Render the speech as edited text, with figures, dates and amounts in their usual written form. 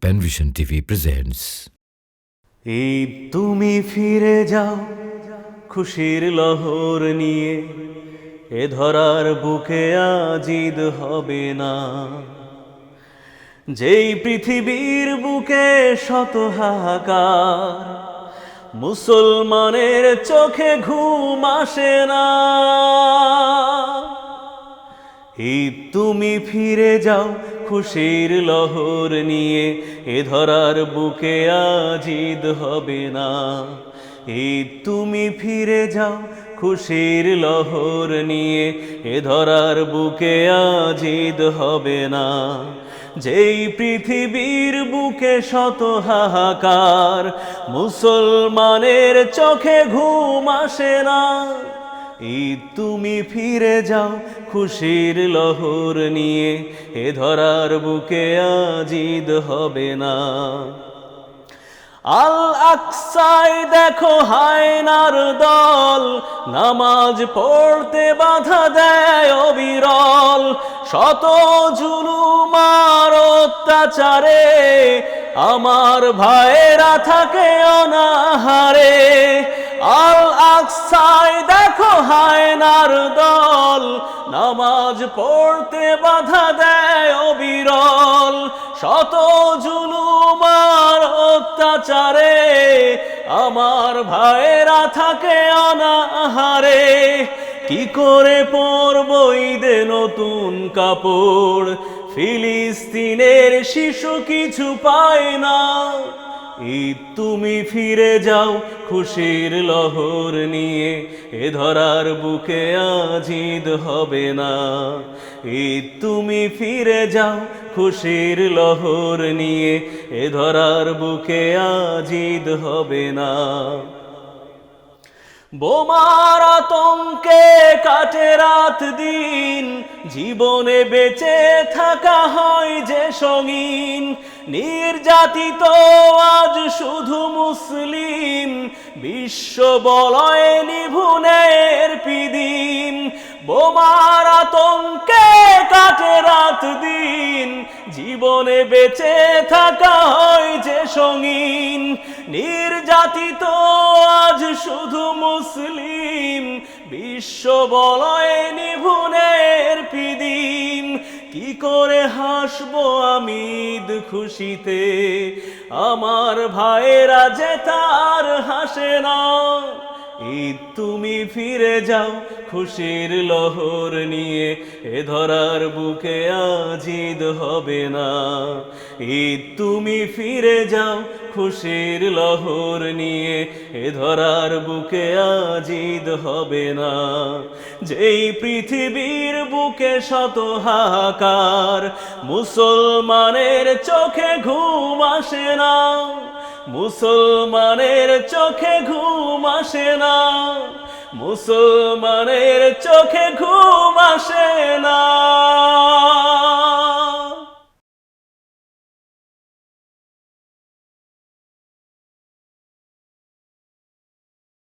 Penvision TV presents. Eid তুমি ফিরে যাও খুশির লহর নিয়ে, এ ধরার বুকে আজ ঈদ হবে না। যেই পৃথিবীর বুকে শত হাহাকার, মুসলমানের চোখে ঘুম আসে না। ঈদ তুমি ফিরে যাও খুশির লহর নিয়ে, এ ধরার বুকে আজ ঈদ হবে না। ঈদ তুমি ফিরে যাও খুশির লহর নিয়ে, এ ধরার বুকে আজ ঈদ হবে না। যেই পৃথিবীর বুকে শত হাহাকার, মুসলমানের চোখে ঘুম আসে না। ঈদ তুমি ফিরে যাও খুশির লহর নিয়ে, এ ধরার বুকে আজ ঈদ হবে না। আল আকসায় দেখো হায়নার দল, নামাজ পড়তে বাধা দেয় অবিরল। শত জুলুম আর অত্যাচারে আমার ভাইয়েরা থাকে অনাহারে। আল আকসায় দেখো হায়নার দল, নামাজ পড়তে বাধা দেয় অবিরল। শত জুলুম আর অত্যাচারে আমার ভাইয়েরা থাকে অনাহারে। কি করে পরব ঈদে নতুন কাপড়, ফিলিস্তিনের শিশু কিছু পায় না। ঈদ তুমি ফিরে যাও খুশির লহর নিয়ে, এ ধরার বুকে আজ ঈদ হবে না। ঈদ তুমি ফিরে যাও খুশির লহর নিয়ে, এ ধরার বুকে আজ ঈদ হবে না। বোমার আতঙ্কে কাটে রাত দিন, জীবনে বেঁচে থাকা হয় যে সঙ্গীন। নির্যাতিত আজ শুধু মুসলিম, বিশ্ব বলয়ে নিভুনের পিদিম। বোমার আতঙ্কে কাটে রাত দিন, জীবনে বেঁচে থাকা হয় যে সঙ্গীন। নির্যাতিত আজ শুধু মুসলিম, বিশ্ব বলয়ে নিভুনের পিদিম। কি করে হাসবো আমি ঈদ খুশিতে, আমার ভাইয়েরা যে তার হাসে না। ঈদ তুমি ফিরে যাও খুশির লহর নিয়ে, এ ধরার বুকে আজ ঈদ হবে না। ঈদ তুমি ফিরে যাও খুশির লহর নিয়ে, এ ধরার বুকে আজ ঈদ হবে না। যেই পৃথিবীর বুকে শত হাহাকার, মুসলমানের চোখে ঘুম আসে না। মুসলমানের চোখে ঘুম আসে না। মুসলমানের চোখে ঘুম আসে না।